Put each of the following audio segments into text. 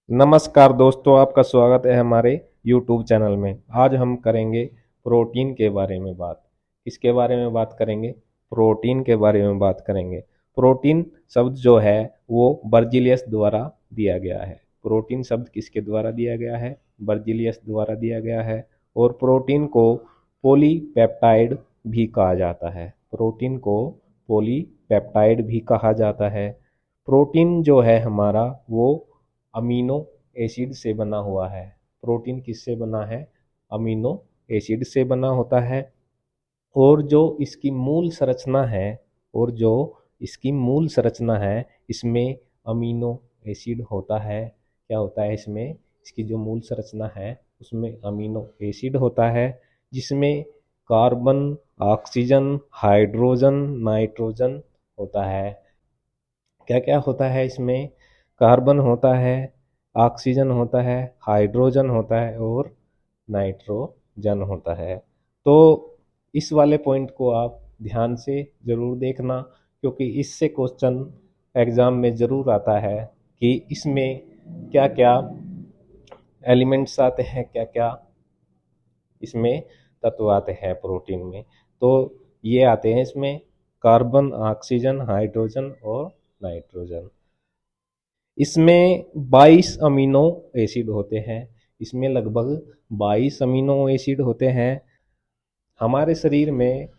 नमस्कार दोस्तों, आपका स्वागत है हमारे YouTube चैनल में। आज हम करेंगे प्रोटीन के बारे में बात। किसके बारे में बात करेंगे? प्रोटीन के बारे में बात करेंगे। प्रोटीन शब्द जो है वो बर्जीलियस द्वारा दिया गया है। प्रोटीन शब्द किसके द्वारा दिया गया है? बर्जीलियस द्वारा दिया गया है। और प्रोटीन को पॉलीपेप्टाइड भी कहा जाता है। प्रोटीन को पॉलीपेप्टाइड भी कहा जाता है। प्रोटीन जो है हमारा वो अमीनो एसिड से बना हुआ है। प्रोटीन किससे बना है? अमीनो एसिड से बना होता है। और जो इसकी मूल संरचना है और जो इसकी मूल संरचना है इसमें अमीनो एसिड होता है। क्या होता है इसमें? इसकी जो मूल संरचना है उसमें अमीनो एसिड होता है, जिसमें कार्बन, ऑक्सीजन, हाइड्रोजन, नाइट्रोजन होता है। क्या क्या होता है इसमें? कार्बन होता है, ऑक्सीजन होता है, हाइड्रोजन होता है और नाइट्रोजन होता है। तो इस वाले पॉइंट को आप ध्यान से ज़रूर देखना, क्योंकि इससे क्वेश्चन एग्ज़ाम में ज़रूर आता है कि इसमें क्या क्या एलिमेंट्स आते हैं, क्या क्या इसमें तत्व आते हैं प्रोटीन में। तो ये आते हैं इसमें कार्बन, ऑक्सीजन, हाइड्रोजन और नाइट्रोजन। इसमें 22 अमीनो एसिड होते हैं। इसमें लगभग 22 अमीनो एसिड होते हैं। हमारे शरीर में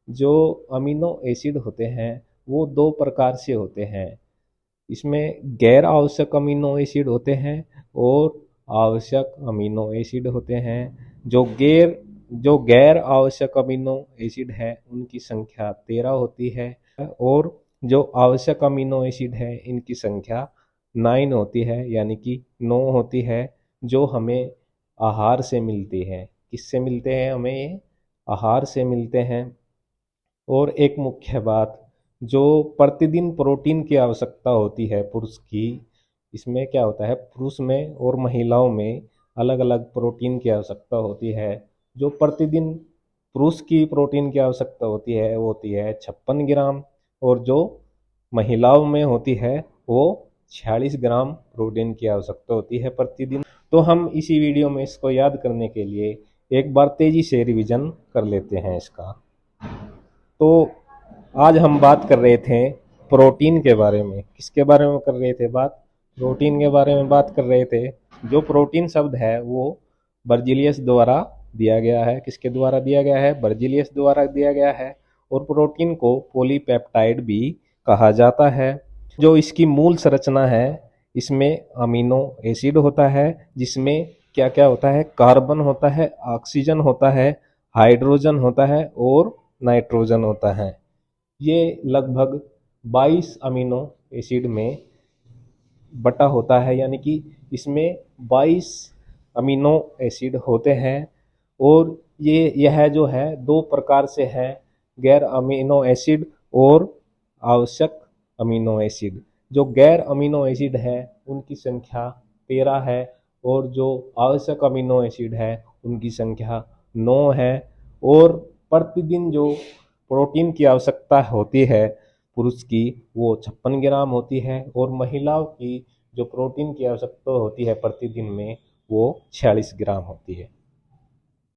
जो अमीनो एसिड होते हैं वो दो प्रकार से होते हैं। इसमें गैर आवश्यक अमीनो एसिड होते हैं और आवश्यक अमीनो एसिड होते हैं। जो गैर आवश्यक अमीनो एसिड है उनकी संख्या 13 होती है और जो आवश्यक अमीनो एसिड है इनकी संख्या 9 होती है, यानी कि 9 होती है, जो हमें आहार से मिलती है। किससे मिलते हैं? हमें आहार से मिलते हैं। और एक मुख्य बात, जो प्रतिदिन प्रोटीन की आवश्यकता होती है पुरुष की, इसमें क्या होता है, पुरुष में और महिलाओं में अलग अलग प्रोटीन की आवश्यकता होती है। जो प्रतिदिन पुरुष की प्रोटीन की आवश्यकता होती है वो होती है 56 ग्राम, और जो महिलाओं में होती है वो 46 ग्राम प्रोटीन की आवश्यकता होती है प्रतिदिन। तो हम इसी वीडियो में इसको याद करने के लिए एक बार तेजी से रिवीजन कर लेते हैं इसका। तो आज हम बात कर रहे थे प्रोटीन के बारे में। किसके बारे में कर रहे थे बात? प्रोटीन के बारे में बात कर रहे थे। जो प्रोटीन शब्द है वो बर्जीलियस द्वारा दिया गया है। किसके द्वारा दिया गया है? बर्जीलियस द्वारा दिया गया है। और प्रोटीन को पॉलीपेप्टाइड भी कहा जाता है। जो इसकी मूल संरचना है इसमें अमीनो एसिड होता है, जिसमें क्या क्या होता है? कार्बन होता है, ऑक्सीजन होता है, हाइड्रोजन होता है और नाइट्रोजन होता है। ये लगभग 22 अमीनो एसिड में बटा होता है, यानी कि इसमें 22 अमीनो एसिड होते हैं। और यह जो है दो प्रकार से है, गैर अमीनो एसिड और आवश्यक अमीनो एसिड। जो गैर अमीनो एसिड है उनकी संख्या 13 है और जो आवश्यक अमीनो एसिड है उनकी संख्या 9 है। और प्रतिदिन जो प्रोटीन की आवश्यकता होती है पुरुष की वो 56 ग्राम होती है, और महिलाओं की जो प्रोटीन की आवश्यकता होती है प्रतिदिन में वो 46 ग्राम होती है।